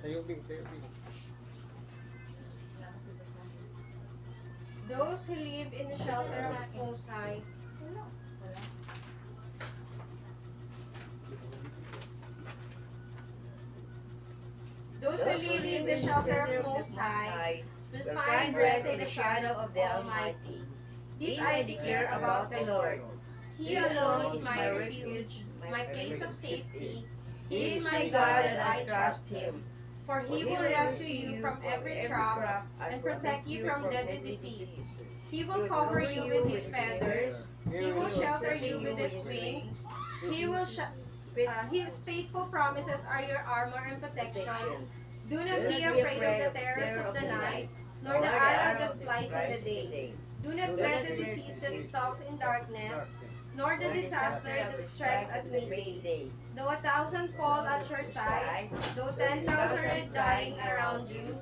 Tayubing, tayubing. Those who live in the shelter of Most High. Those who live in the shelter of Most High will find rest in the shadow of the Almighty. This I declare about the Lord. He alone is my refuge, my place of safety. He is my God and I trust Him. For He will rescue you from every trap and protect you from deadly disease. He will cover you with His feathers. He will shelter you with His wings. His faithful promises are your armor and protection. Do not be afraid of the terrors of the night, nor the arrow that flies in the day. Do not dread the disease that stalks in darkness, nor the disaster that strikes at midday. Though 1,000 fall at your side, though 10,000 are dying around you,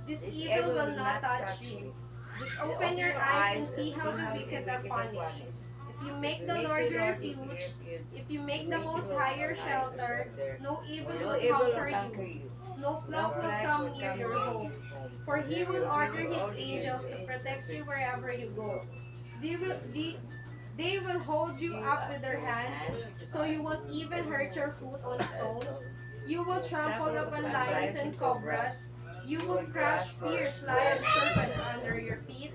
this evil will not touch you. Just open your eyes and see how the wicked are punished. If you make the Lord your refuge, if you make the Most High your shelter, no evil will conquer you. No plague will come near your home. For He will order His angels to protect you wherever you go. They will hold you up with their hands, so you won't even hurt your foot on stone. You will trample upon lions and cobras. You will crush fierce lion serpents under your feet.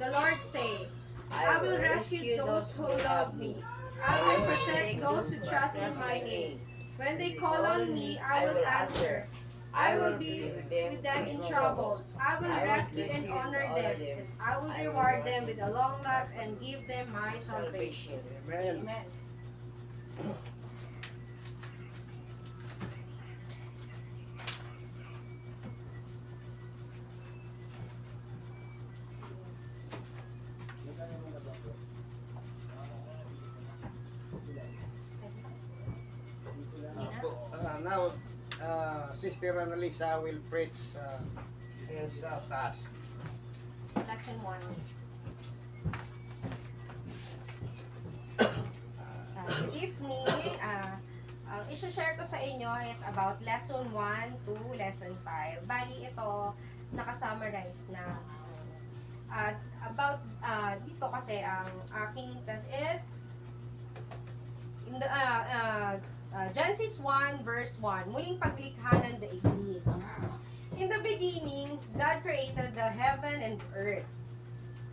The Lord says, I will rescue those who love me. I will protect those who trust in my name. When they call on me, I will answer. I will be with them in trouble. I will rescue and honor them. And I will reward them with a long life and give them my salvation. Amen. Amen. Now, Sister Annalisa will preach his task. Lesson 1. Good evening. Ang isi-share ko sa inyo is about lesson 1 to lesson 5. Bali ito, nakasummarize na. Dito kasi ang aking task is in the Genesis 1 verse 1, muling paglikha ng daigdig. In the beginning, God created the heaven and earth.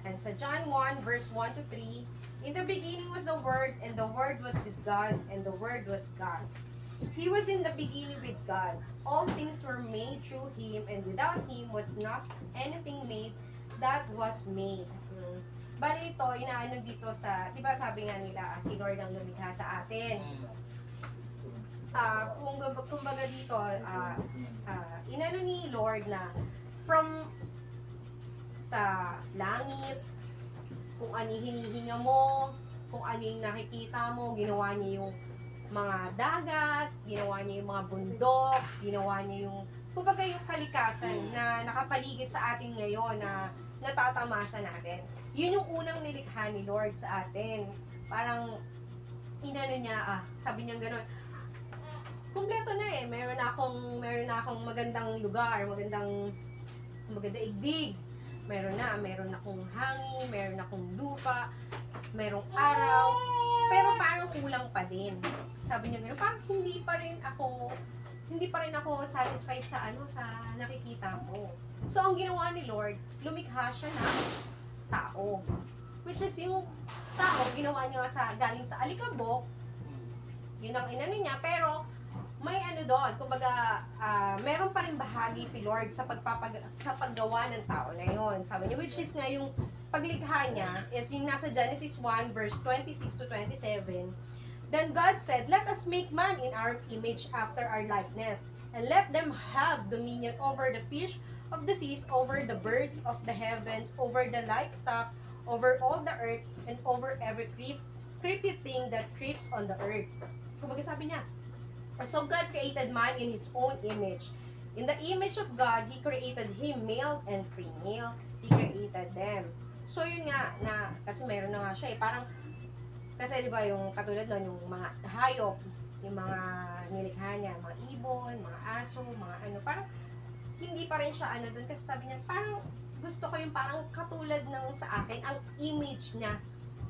And sa John 1 verse 1 to 3, in the beginning was the Word, and the Word was with God, and the Word was God. He was in the beginning with God. All things were made through Him, and without Him was not anything made that was made. Bali ito, inaano dito sa, di ba sabi nga nila, si Lord ang lumikha sa atin. Kumbaga dito, inano ni Lord na from sa langit, kung ano yung hinihinga mo, kung ano yung nakikita mo, ginawa niya yung mga dagat, ginawa niya yung mga bundok, ginawa niya yung, kumbaga yung kalikasan na nakapaligid sa atin ngayon na natatamasa natin. Yun yung unang nilikha ni Lord sa atin. Parang, inano niya, sabi niya gano'n, kumpleto na eh. Meron na akong magandang lugar, magandang igdig. Meron akong hangin, meron akong lupa, merong araw. Pero parang kulang pa din. Sabi niya gano'n, parang hindi pa rin ako satisfied sa nakikita ko. So ang ginawa ni Lord, lumikha siya ng tao. Which is yung tao, ginawa niya galing sa alikabok. Yun ang inano niya, pero may doon, kumbaga, meron pa rin bahagi si Lord sa paggawa ng tao na yun. Sabi niya, which is nga yung paglikha niya, is yung nasa Genesis 1, verse 26 to 27. Then God said, let us make man in our image after our likeness, and let them have dominion over the fish of the seas, over the birds of the heavens, over the livestock, over all the earth, and over every creepy thing that creeps on the earth. Kumbaga sabi niya, so God created man in His own image. In the image of God, He created him, male and female. He created them. So yun nga, kasi meron na nga siya eh. Parang, kasi di ba yung katulad nun, yung mga hayop, yung mga nilikha niya, mga ibon, mga aso, mga parang hindi pa rin siya ano dun kasi sabi niya, parang gusto ko yung parang katulad ng sa akin, ang image niya.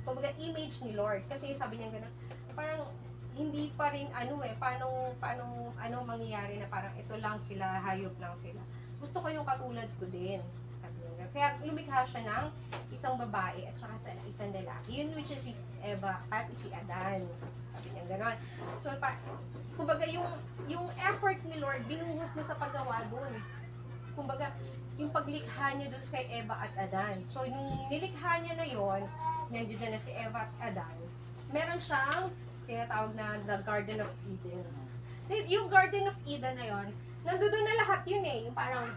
Kumbaga, image ni Lord. Kasi sabi niya gano'n, parang hindi pa rin paano mangyayari na parang ito lang sila, hayop lang sila. Gusto ko yung katulad ko din. Sabi niya. Kaya lumikha siya ng isang babae at saka sa isang lalaki. Yun which is si Eva at si Adan. Sabi niya gano'n. So, kumbaga yung effort ni Lord, binuhos na sa paggawa doon. Kumbaga, yung paglikha niya doon kay Eva at Adan. So, yung nilikha niya na yon, nandiyan na si Eva at Adan, meron siyang tinatawag na the Garden of Eden. Yung Garden of Eden na yon, nandoon na lahat yun eh. Yung parang,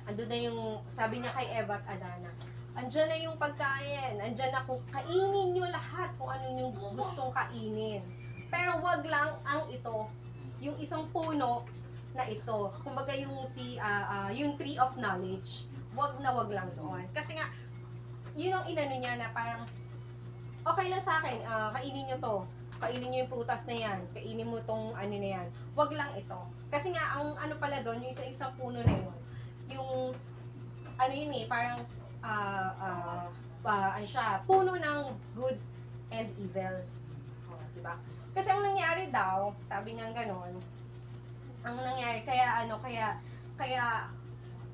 andun na yung, sabi niya kay Eva at Adan na, andyan na yung pagkain, andyan na kung kainin nyo lahat kung ano yung gustong kainin. Pero wag lang ang ito, yung isang puno na ito. Kumbaga yung yung tree of knowledge, wag lang doon. Kasi nga, yun ang inano niya na parang, okay lang sa akin, kainin nyo to. Kainin nyo yung prutas na yan. Kainin mo tong ano na yan. Wag lang ito. Kasi nga, ang ano pala doon, yung isang puno na yun, yung, ano yun eh, parang, ano siya, puno ng good and evil. Diba? Kasi ang nangyari daw, sabi niya gano'n, ang nangyari, kaya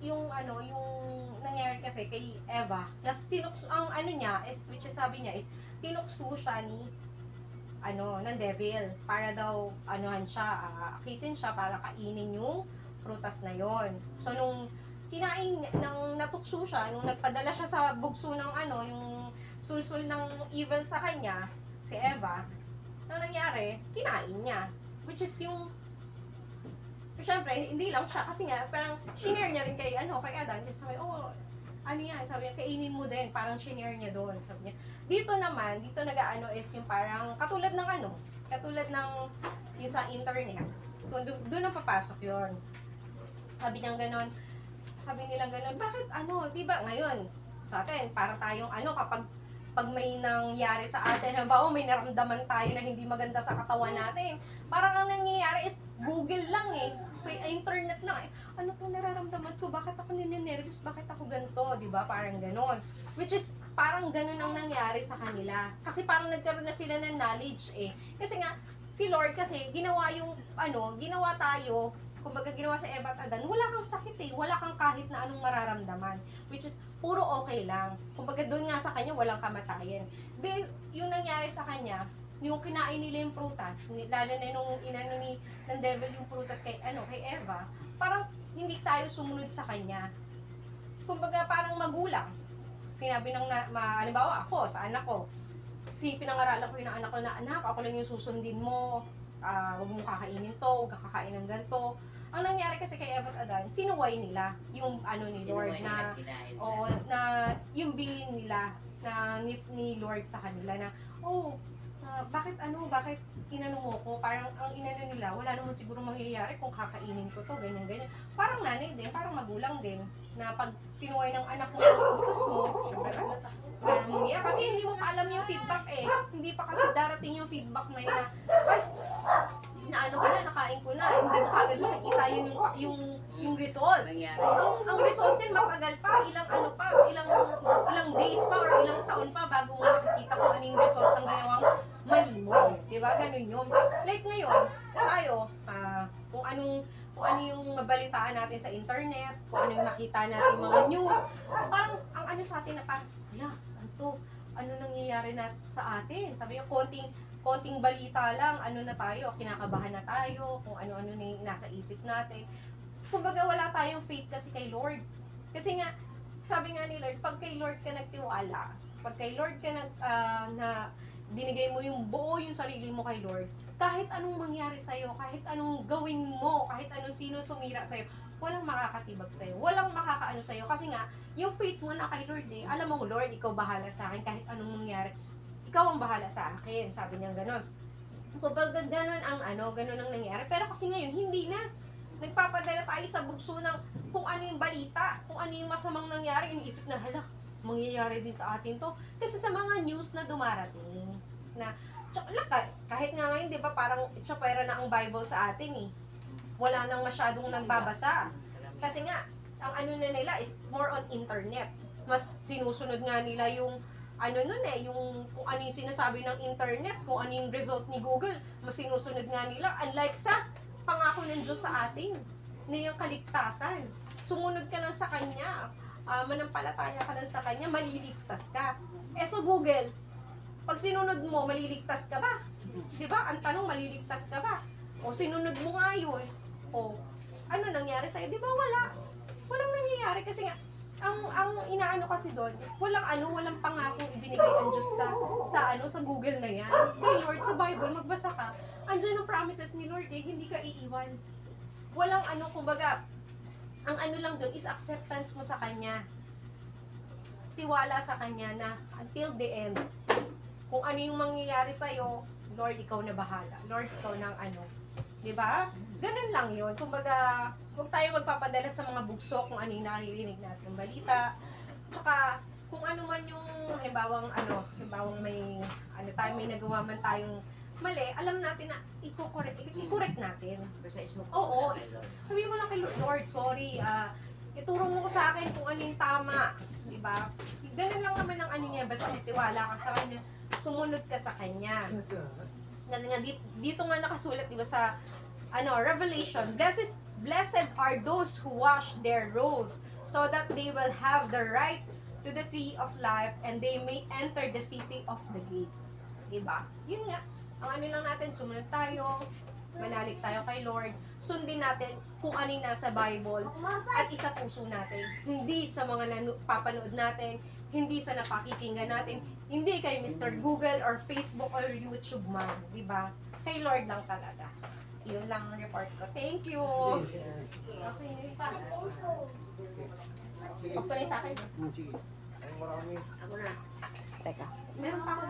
yung nangyari kasi kay Eva, ang ano niya, which is sabi niya is, tinukso siya ng devil, para daw, akitin siya, para kainin yung prutas na yon. So, nung kinain, nang natukso siya, nung nagpadala siya sa bugso ng yung sulsul ng evil sa kanya, si Eva, ang nangyari, kinain niya. Which is yung, syempre, hindi lang siya, kasi nga, parang, shinare niya rin kay Adan, kasi sabi, ano yan, sabi niya, kainin mo din, parang shinare niya doon, sabi niya. Dito naman, dito is yung parang, katulad ng, yung sa internet, doon ang papasok yun. Sabi nilang ganon, bakit diba ngayon, sa atin, para tayong kapag may nangyari sa atin, halimbawa may naramdaman tayo na hindi maganda sa katawan natin, parang ang nangyayari is Google lang eh, internet lang eh, ano to nararamdaman ko, bakit ako ninenervous, bakit ako ganito, diba, parang ganon. Which is, parang ganon ang nangyari sa kanila. Kasi parang nagkaroon na sila ng knowledge eh. Kasi nga, si Lord kasi, ginawa tayo, kumbaga ginawa sa Eva at Adan, wala kang sakit eh, wala kang kahit na anong mararamdaman. Which is, puro okay lang. Kumbaga doon nga sa kanya, walang kamatayan. Then, yung nangyari sa kanya, yung kinain nila yung prutas, lalo na nung ng devil yung prutas kay Eva, parang hindi tayo sumunod sa kanya. Kumbaga parang magulang. Sinabi halimbawa ako, sa anak ko, pinangaralan ko yung anak ko na, anak, ako lang yung susundin mo, huwag mong kakainin to, huwag kakakain ng ganito. Ang nangyari kasi kay Eva at Adan, sinuway nila yung ni Lord na, na yung bilin nila na ni Lord sa kanila na, bakit inano mo ko? Parang ang inano nila, wala naman siguro mangyayari kung kakainin ko to, ganyan. Parang nanay din, parang magulang din, na pag sinuway ng anak mo yung utos mo, syempre, wala namang mangyayari. Kasi hindi mo pa alam yung feedback eh. Hindi pa kasi darating yung feedback na yun na, nakain ko na, hindi mo kagad makikita yung result. Ang result din matagal pa, ilang days pa or ilang taon pa bago mo makikita kung ano yung result ng ginawang mali mo. Diba? Ganun yun. Like ngayon, tayo, kung ano yung mabalitaan natin sa internet, kung ano yung makita natin mga news, parang ang sa atin na parang, ano nangyayari na sa atin? Sabi yung konting balita lang, na tayo, kinakabahan na tayo, kung ano-ano na yung nasa isip natin. Kumbaga wala tayong faith kasi kay Lord. Kasi nga, sabi nga ni Lord, pag kay Lord ka nagtiwala, pag kay Lord ka na binigay mo yung buo yung sarili mo kay Lord, kahit anong mangyari sa'yo, kahit anong gawin mo, kahit anong sino sumira sa'yo, walang makakatibag sa'yo, walang makakaano sa'yo. Kasi nga, yung faith mo na kay Lord eh, alam mo, Lord, ikaw bahala sa akin, kahit anong mangyari, ikaw ang bahala sa akin, sabi niya gano'n. Kumbaga gano'n ang nangyari. Pero kasi ngayon, hindi na. Nagpapadala tayo sa bugso ng kung ano yung balita, kung ano yung masamang nangyari, iniisip na, mangyayari din sa atin to. Kasi sa mga news na dumarating, na, kahit nga ngayon, di ba, parang tsapera na ang Bible sa atin eh. Wala nang masyadong nagbabasa. Kasi nga, ang ano na nila is more on internet. Mas sinusunod nga nila yung ano nun eh, yung kung ano yung sinasabi ng internet, kung ano yung result ni Google, mas sinusunod nga nila. Unlike sa pangako ng Diyos sa atin, na yung kaligtasan. Sumunod ka lang sa Kanya, manampalataya ka lang sa Kanya, maliligtas ka. Eh so Google, pag sinunod mo, maliligtas ka ba? Di ba? Ang tanong, maliligtas ka ba? O sinunod mo nga yun. O ano nangyari sa'yo? Di ba wala? Walang nangyayari kasi nga, ang inaano kasi doon, walang pangakong ibinigay ang Diyos sa Google na yan. Kay Lord, sa Bible, magbasa ka, andyan ang promises ni Lord eh, hindi ka iiwan. Walang kumbaga, ang ano lang doon is acceptance mo sa Kanya. Tiwala sa Kanya na until the end, kung ano yung mangyayari sa'yo, Lord, ikaw na bahala. Lord, ikaw nang ano. Diba? Ganun lang yun. Kumbaga, huwag tayo magpapadala sa mga bugso kung ano yung nakirinig natin balita. Tsaka, kung ano man yung, halimbawang may nagawa man tayong mali, alam natin na i-correct natin. Basta ismo. Oo, sabihin mo lang kay Lord, sorry, ituro mo ko sa akin kung ano yung tama. Diba? Ganun lang naman ang ano niya, basta tiwala ka sa Kanya, sumunod ka sa Kanya. Kasi nga, dito nga nakasulat, diba, sa Revelation, blessed are those who wash their robes, so that they will have the right to the tree of life, and they may enter the city of the gates. Diba? Yun nga. Ang ano lang natin, sumunod tayo, manalig tayo kay Lord, sundin natin kung ano yung nasa Bible, at isa puso natin. Hindi sa mga papanood natin, hindi sa napakikinggan natin, hindi kay Mr. Google or Facebook or YouTube man, di ba? Kay Lord lang talaga. Yun lang ang report ko. Thank you. Okay na yung sa akin. Okay na yung sa akin. Sige. Ay, marami. Ako na. Teka. Meron pa ako.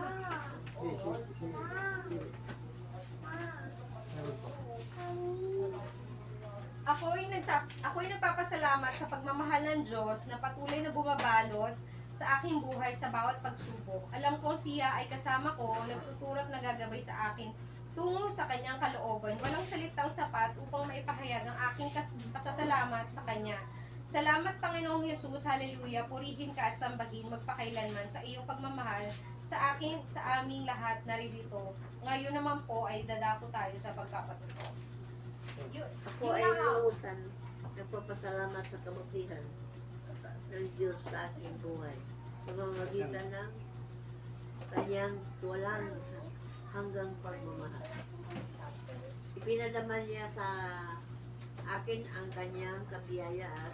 Ako'y nagpapasalamat sa pagmamahal ng Diyos na patuloy na bumabalot sa aking buhay sa bawat pagsubok. Alam kong siya ay kasama ko, nagtuturo at nagagabay sa akin tungo sa kanyang kalooban. Walang salitang sapat upang maipahayag ang aking pasasalamat sa kanya. Salamat Panginoong Yesus, haleluya, purihin ka at sambahin magpakailanman sa iyong pagmamahal sa aming lahat naririto. Ngayon naman po ay dadako tayo sa pagpapatuto. Ako ay lulusan. Nagpapasalamat sa kabutihan ng Diyos sa aking buhay. Sa pamamagitan ng kanyang walang hanggang pagmamahal. Ipinadaman niya sa akin ang kanyang kabiyaya at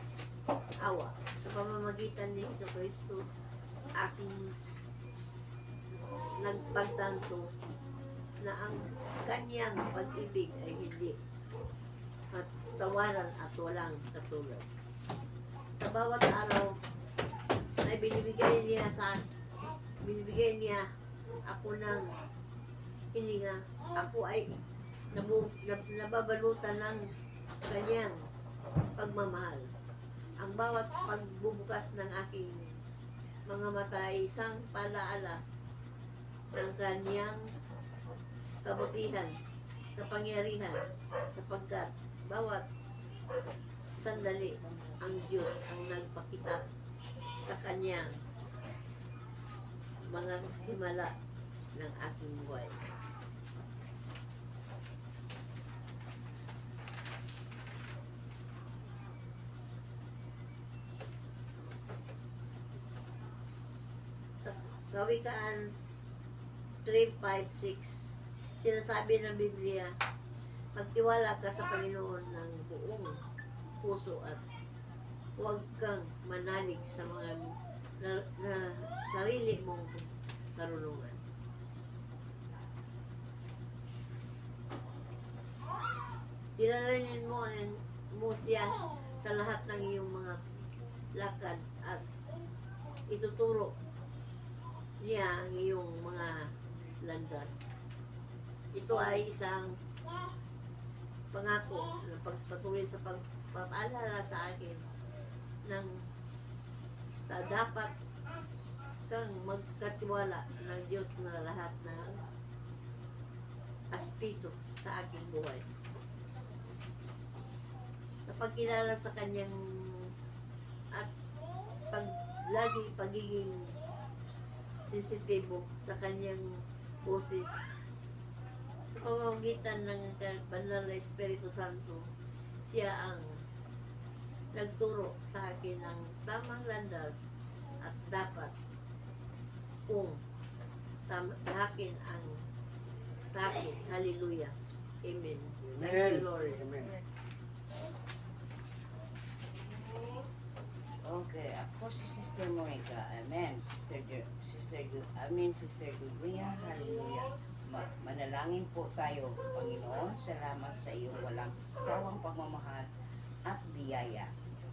awa. Sa pamamagitan ni Jesucristo, aking nagpagtanto na ang kanyang pag-ibig ay hindi tawaran at walang katulad. Sa bawat araw na binibigay niya ako ng hininga, ako ay nababalutan ng kanyang pagmamahal. Ang bawat pagbubukas ng aking mga mata ay isang palaala ng kanyang kabutihan, kapangyarihan, sapagkat bawat sandali ang Diyos ang nagpakita sa kanyang mga himala ng aking buhay. Sa Kawikaan 3:5-6, sinasabi ng Biblia, magtiwala ka sa Panginoon ng buong puso at huwag kang manalig sa mga na sarili mong karunungan. Kilalanin mo siya sa lahat ng iyong mga lakad at ituturo niya ang iyong mga landas. Ito ay isang pangako na pagpatuloy sa pagpapaalala sa akin ng dapat kang magkatiwala ng Diyos na lahat ng aspito sa aking buhay. Sa pagkilala sa kanyang at lagi pagiging sensitibo sa kanyang boses sa pamamagitan ng banal na Espiritu Santo. Siya ang nagturo sa akin ng tamang landas at dapat kung tahakin ang tahakin. Hallelujah. Amen. Thank Amen. you, Lord. Amen. Okay, ako si Sister Monica. Amen. Sister Guguya. Hallelujah. Manalangin po tayo. Panginoon, salamat sa iyong walang sawang pagmamahal at biyaya.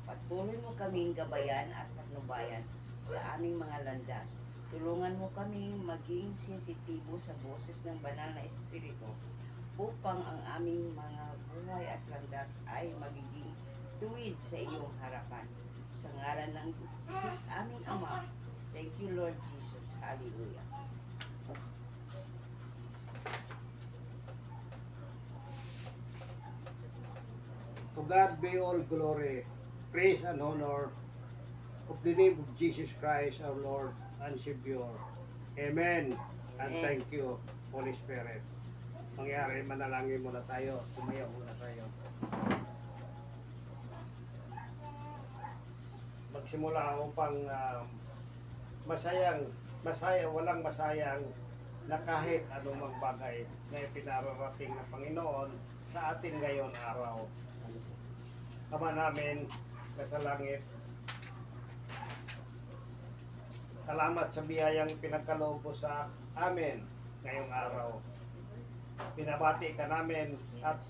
Patuloy mo kaming gabayan at patnubayan sa aming mga landas. Tulungan mo kaming maging sensitibo sa boses ng banal na Espiritu upang ang aming mga buhay at landas ay magiging tuwid sa iyong harapan. Sa ngalan ng Jesus, aming Ama. Thank you, Lord Jesus. Hallelujah. To God be all glory, praise and honor of the name of Jesus Christ, our Lord and Savior. Amen. And Amen. thank you, Holy Spirit. Mangyari, manalangin muna tayo. Tumayo muna tayo. Magsimula upang walang masayang na kahit anumang bagay na ipinararating ng Panginoon sa atin ngayon araw. Ama namin na sa langit, salamat sa biyayang pinagkaloob mo sa amin ngayong araw. Binabati ka namin at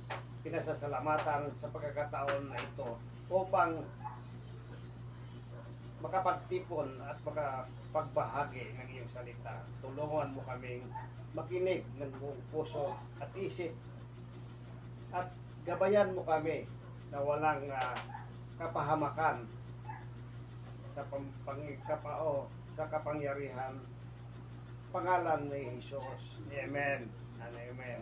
pinasasalamatan sa pagkakataon na ito upang makapagtipon at makapagbahagi ng iyong salita. Tulungan mo kaming makinig ng buong puso at isip at gabayan mo kami na walang kapahamakan sa sa kapangyarihan pangalan ni Jesus. Amen and amen.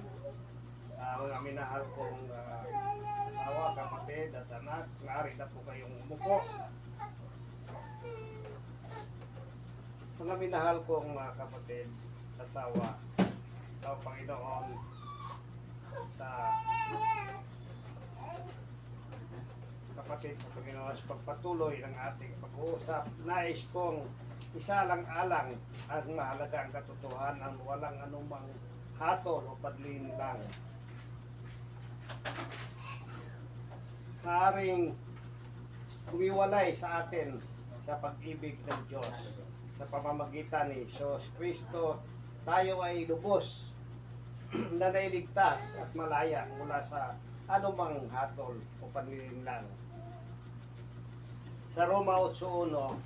Mga minahal kong asawa, kapatid at anak, maaari na po kayong umupo. Mga minahal kong kapatid, asawa, sa Panginoon, sa kapatid sa Panginoon, sa pagpatuloy ng ating pag-uusap, nais kong isalang-alang ang mahalagang katotohanan, walang anumang hatol o padlinlang. Maaring umiwalay sa atin sa pag-ibig ng Diyos. Sa pamamagitan ni Jesus Kristo, tayo ay lubos na nailigtas at malaya mula sa anumang hatol o panlilinlang. Sa Roma 8:1,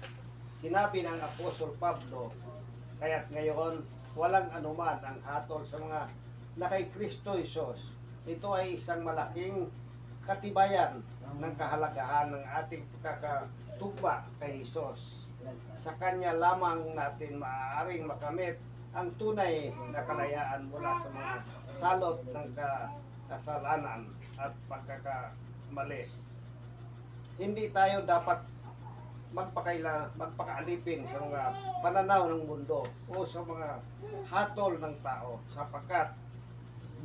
sinabi ng Apostol Pablo, kaya't ngayon walang anuman ang hatol sa mga na kay Kristo Jesus. Ito ay isang malaking katibayan ng kahalagahan ng ating pagkakatugma kay Jesus. Sa Kanya lamang natin maaaring makamit ang tunay na kalayaan mula sa mga salot ng kasalanan at pagkakamali. Hindi tayo dapat magpakaalipin sa mga pananaw ng mundo o sa mga hatol ng tao, sapagkat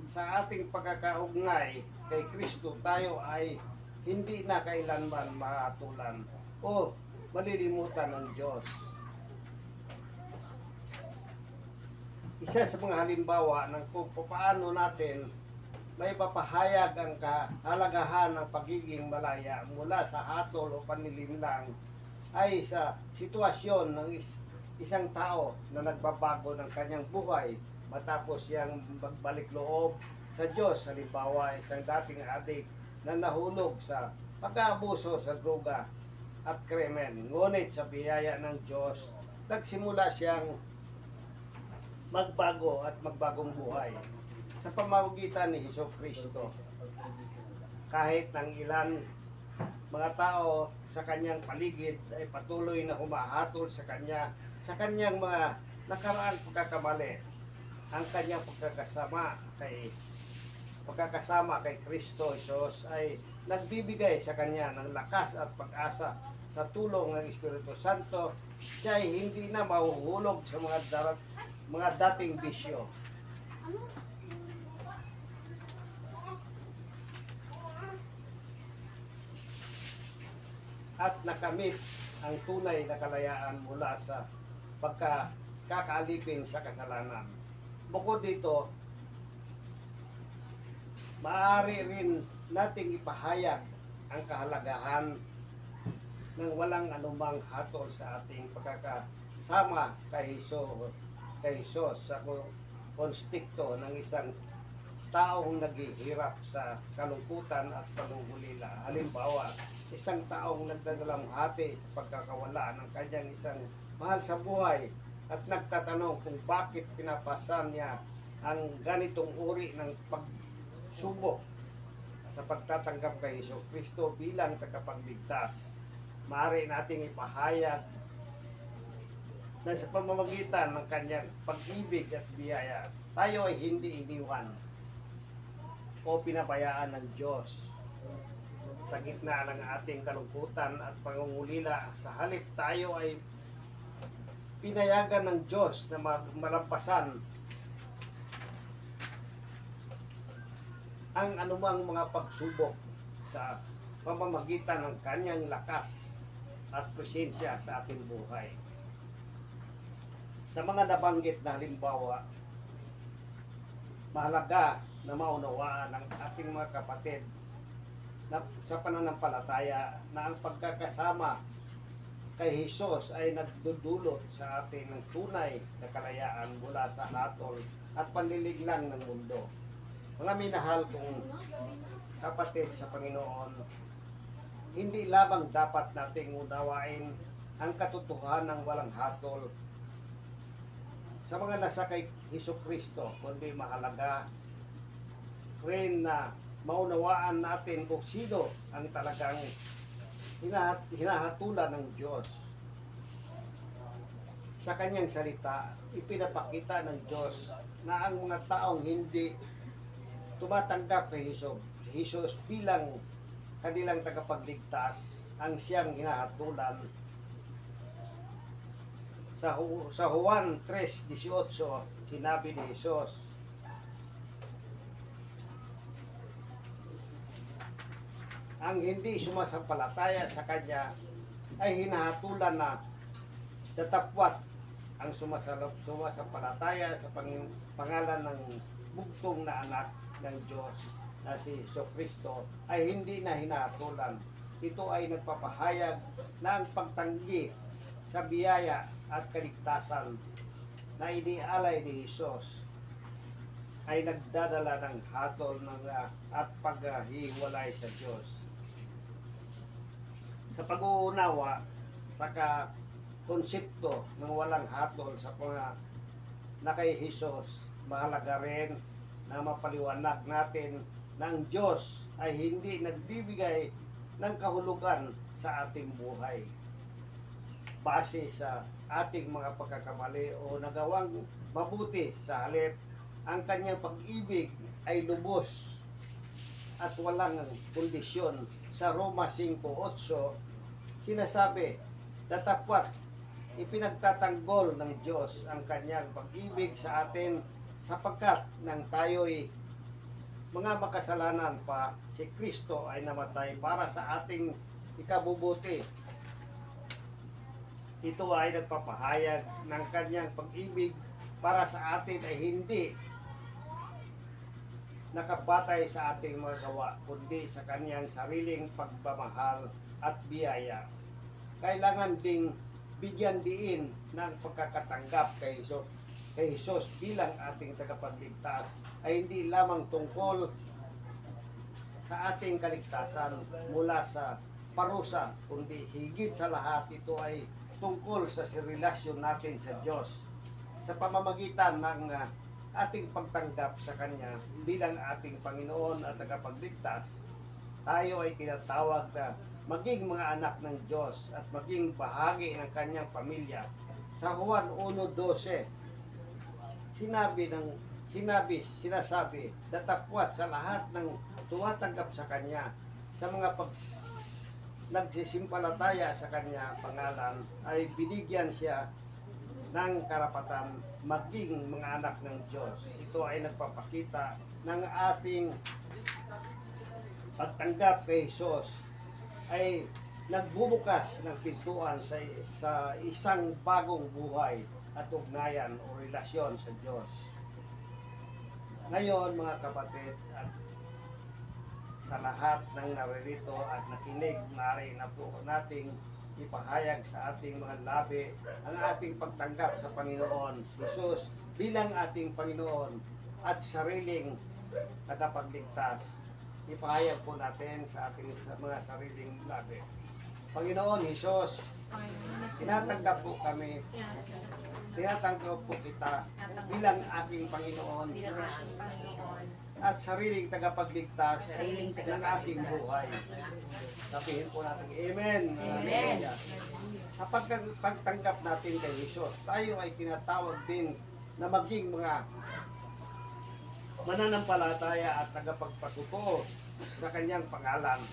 sa ating pagkakaugnay kay Kristo tayo ay hindi na kailanman mahatulan o malilimutan ng Diyos. Isa sa mga halimbawa ng kung paano natin may papahayag ang kahalagahan ng pagiging malaya mula sa hatol o panlilinlang ay sa sitwasyon ng isang tao na nagbabago ng kanyang buhay matapos siyang magbalik loob sa Diyos. Halimbawa, isang dating adik na nahulog sa pag-aabuso sa droga at krimen. Ngunit sa biyaya ng Diyos, nagsimula siyang magbago at magbagong buhay sa pamamagitan ni Hesus Kristo. Kahit ng ilan mga tao sa kanyang paligid ay patuloy na humahatol sa kanyang mga nakaraang pagkakamali, ang kanyang pagkakasama kay Kristo Jesus ay nagbibigay sa kanya ng lakas at pag-asa sa tulong ng Espiritu Santo, siya ay hindi na mahuhulog sa mga dating bisyo. At nakamit ang tunay na kalayaan mula sa pagkakaalipin sa kasalanan. Bukod dito, maaari rin nating ipahayag ang kahalagahan ng walang anumang hatol sa ating pagkakasama kay Jesus sa konstikto ng isang taong naghihirap sa kalungkutan at pangungulila. Halimbawa, isang taong nagdadalamhati sa pagkakawala ng kanyang isang mahal sa buhay at nagtatanong kung bakit pinapasan niya ang ganitong uri ng pagsubok sa pagtatanggap kay Hesus Kristo bilang tagapagligtas. Maaari nating ipahayag na sa pamamagitan ng kanyang pag-ibig at biyaya, tayo ay hindi iniwan o pinabayaan ng Diyos sa gitna ng ating kalungkutan at pangungulila. Sa halip, tayo ay pinayagan ng Diyos na malampasan ang anumang mga pagsubok sa pamamagitan ng kanyang lakas at presensya sa ating buhay. Sa mga nabanggit na halimbawa, mahalaga na maunawaan ng ating mga kapatid na sa pananampalataya na ang pagkakasama kay Jesus ay nagdudulot sa atin ng tunay na kalayaan mula sa hatol at panliliglang ng mundo. Mga minahal kong kapatid sa Panginoon, hindi lamang dapat nating unawain ang katotohanan ng walang hatol sa mga nasa kay Jesucristo, kundi mahalaga rin na maunawaan natin kung sino ang talagang hinahatulan ng Diyos. Sa kanyang salita, ipinapakita ng Diyos na ang mga taong hindi tumatanggap kay Jesus bilang kanilang tagapagligtas ang siyang hinahatulan. Sa Juan 3:18, sinabi ni Jesus, ang hindi sumasampalataya sa Kanya ay hinahatulan na datapwat ang sumasampalataya sa pangalan ng bugtong na anak ng Diyos na si Jesucristo ay hindi na hinahatulan. Ito ay nagpapahayag na ang pagtanggi sa biyaya at kaligtasan na inialay ni Jesus ay nagdadala ng hatol at paghiwalay sa Diyos. Sa pag-uunawa sa konsepto ng walang hatol sa mga na kay Jesus, mahalaga rin na mapaliwanag natin na ang Diyos ay hindi nagbibigay ng kahulugan sa ating buhay base sa ating mga pagkakamali o nagawang mabuti. Sa halip, ang kanyang pag-ibig ay lubos at walang kondisyon. Sa Roma 5:8 sinasabi, datapwat ipinagtatanggol ng Diyos ang kanyang pag-ibig sa atin sapagkat nang tayo'y mga makasalanan pa, si Kristo ay namatay para sa ating ikabubuti. Ito ay nagpapahayag ng kanyang pag-ibig para sa atin ay hindi nakabatay sa ating mga gawa, kundi sa kanyang sariling pagmamahal at biyaya. Kailangan ding bigyan diin ng pagkakatanggap kay Jesus bilang ating tagapagligtas ay hindi lamang tungkol sa ating kaligtasan mula sa parusa, kundi higit sa lahat ito ay tungkol sa relasyon natin sa Diyos sa pamamagitan ng ating pagtanggap sa Kanya bilang ating Panginoon at tagapagligtas. Tayo ay tinatawag na maging mga anak ng Diyos at maging bahagi ng Kanyang pamilya. Sa Juan 1:12, sinasabi, datapwat sa lahat ng tumatanggap sa Kanya, sa mga nagsisimpalataya sa kanya pangalan ay binigyan siya ng karapatan maging mga anak ng Diyos. Ito ay nagpapakita ng ating pagtanggap kay Jesus ay nagbubukas ng pintuan sa isang bagong buhay at ugnayan o relasyon sa Diyos. Ngayon mga kapatid, at sa lahat ng naririto at nakinig, maaari na po nating ipahayag sa ating mga labi ang ating pagtanggap sa Panginoon Jesus bilang ating Panginoon at sariling tagapagligtas. Ipahayag po natin sa ating mga sariling labi. Panginoon Jesus, tinatanggap po kami, tinatanggap po kita bilang aking Panginoon at sariling tagapagligtas Sariling ng aking buhay. Sabihin po natin, Amen. Amen. Sa pagtanggap natin kay Jesus, tayo ay tinatawag din na maging mga mananampalataya at tagapagpatutuo sa kanyang pangalan,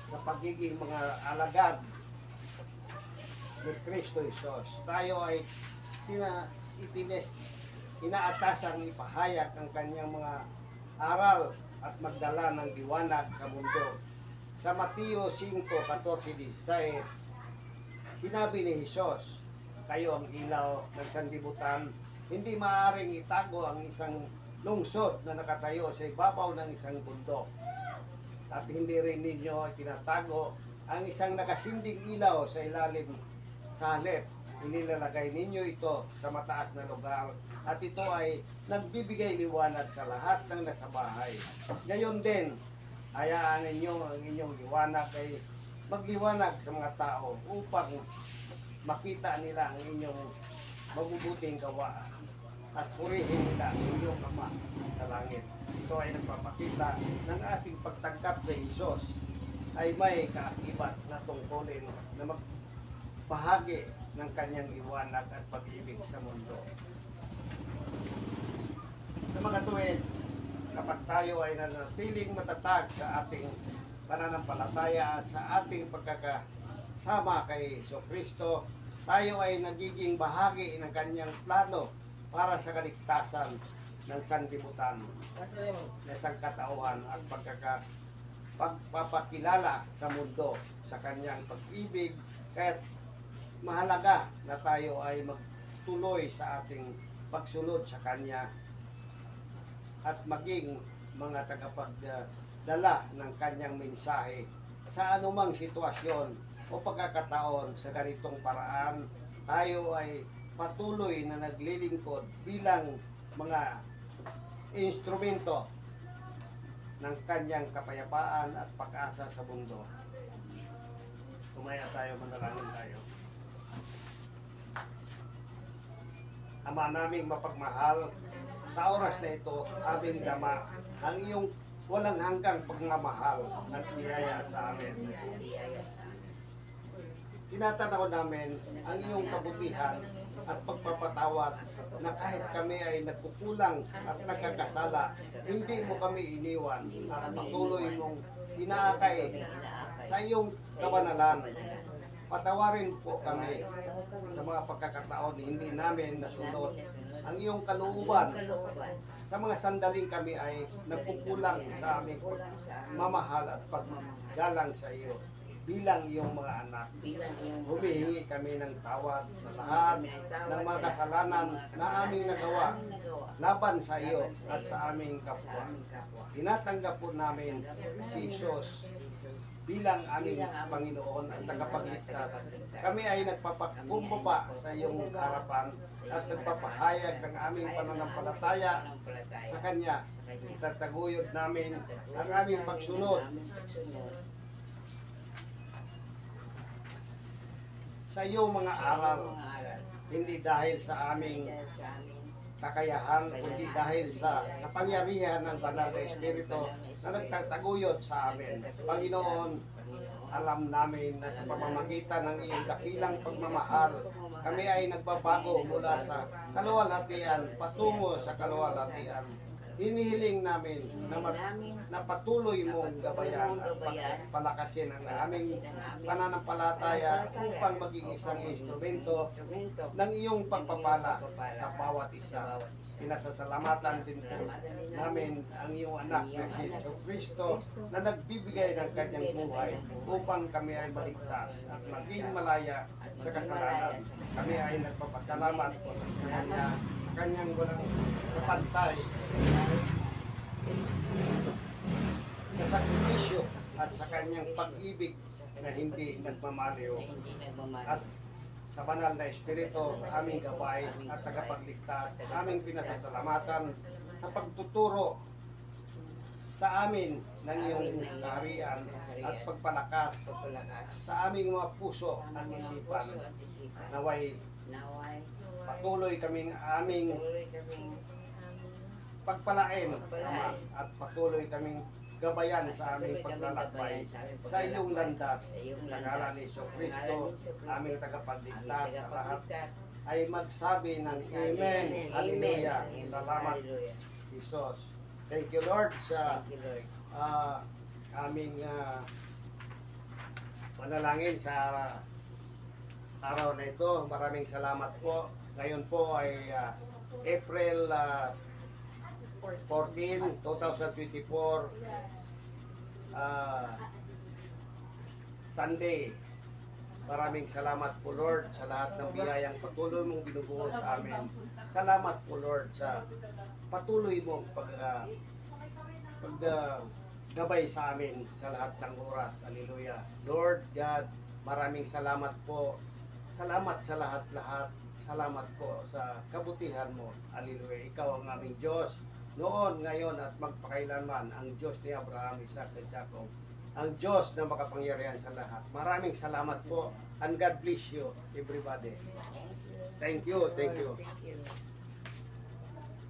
sa pagiging mga alagad ni Kristo Jesus. Tayo ay inaatasang ipahayag ang kanyang mga aral at magdala ng liwanag sa mundo. Sa Mateo 5:14-16, sinabi ni Jesus, kayo ang ilaw ng sanlibutan, hindi maaaring itago ang isang lungsod na nakatayo sa ibabaw ng isang bundok. At hindi rin ninyo tinatago ang isang nakasinding ilaw sa ilalim sa halip. Inilalagay ninyo ito sa mataas na lugar at ito ay nagbibigay liwanag sa lahat ng nasa bahay. Ngayon din, hayaan ninyo ang inyong liwanag ay magliwanag sa mga tao upang makita nila ang inyong mabubuting gawa at purihin nila ang inyong Ama sa langit. Ito ay nagpapakita ng ating pagtanggap kay Jesus ay may kaakibat na tungkulin na magbahagi ng kanyang liwanag at pag-ibig sa mundo. Sa mga tuwid, kapag tayo ay nanatiling matatag sa ating pananampalataya at sa ating pagkakasama kay Jesucristo, tayo ay nagiging bahagi ng kanyang plano para sa kaligtasan ng sanlibutan, ng sangkatauhan at pagpapakilala sa mundo sa kanyang pag-ibig. Kaya mahalaga na tayo ay magtuloy sa ating pagsunod sa kanya at maging mga tagapagdala ng kanyang mensahe sa anumang sitwasyon o pagkakataon. Sa ganitong paraan, tayo ay patuloy na naglilingkod bilang mga instrumento ng kanyang kapayapaan at pag-asa sa mundo. Tumaya tayo, manalangin tayo. Ama naming mapagmahal, sa oras na ito, aming dama ang iyong walang hanggang pagmamahal at biyaya sa amin. Tinatanaw namin ang iyong kabutihan at pagpapatawad na kahit kami ay nagkukulang at nagkakasala, hindi mo kami iniwan at patuloy mong inaakay sa iyong kabanalan. Patawarin po kami sa mga pagkakataon na hindi namin nasunod ang iyong kalooban. Sa mga sandaling kami ay nagkukulang sa aming mamahal at paggalang sa iyo. Bilang iyong mga anak, humihingi kami ng tawad sa lahat ng mga kasalanan na aming nagawa laban sa iyo at sa aming kapwa. Tinatanggap po namin si Jesus bilang aming Panginoon at tagapagligtas. Kami ay nagpapakumbaba sa iyong harapan at nagpapahayag ng aming pananampalataya sa Kanya. Itataguyod namin ang aming pagsunod sa iyong mga aral, hindi dahil sa aming kakayahan, kundi dahil sa kapangyarihan ng Banal na Espiritu na nagtataguyod sa amin. Panginoon, alam namin na sa pamamagitan ng iyong dakilang pagmamahal, kami ay nagbabago mula sa kaluwalhatian patungo sa kaluwalhatian. hinihiling namin na, namin na patuloy mong gabayan at palakasin ang aming pananampalataya upang maging isang instrumento ng iyong pagpapala sa bawat isa. Pinasasalamatan din po namin ang iyong anak na si Kristo na nagbibigay ng kanyang buhay upang kami ay maligtas at maging malaya sa kasalanan. Kami ay nagpapasalamat sa kanya, sa kanyang walang kapantay na sakripisyo at sa kanyang pag-ibig na hindi nagmamaliw. At sa banal na Espiritu, aming gabay at tagapagligtas, aming pinasasalamatan sa pagtuturo sa amin ng iyong kaharian at pagpalakas sa aming mga puso at isipan. Naway patuloy kaming aming pagpalain, Ama, at patuloy kaming gabayan sa aming paglalakbay sa iyong landas. Sa ngalan ni Kristo, aming tagapagligtas sa lahat ay magsabi ng Amen. Hallelujah. Salamat, Jesus. Thank you, Lord, sa aming panalangin sa araw na ito. Maraming salamat po. Ngayon po ay April 14, 2024, Sunday. Maraming salamat po, Lord, sa lahat ng biyayang patuloy mong binubuo sa amin. Salamat po, Lord, sa patuloy mong paggabay sa amin sa lahat ng oras. Hallelujah. Lord God, maraming salamat po. Salamat sa lahat-lahat. Salamat po sa kabutihan mo. Hallelujah. Ikaw ang aming Diyos noon, ngayon at magpakailanman, ang Diyos ni Abraham, Isaac at Jacob, ang Diyos na makapangyarihan sa lahat. Maraming salamat po and God bless you, everybody. Thank you. Thank you.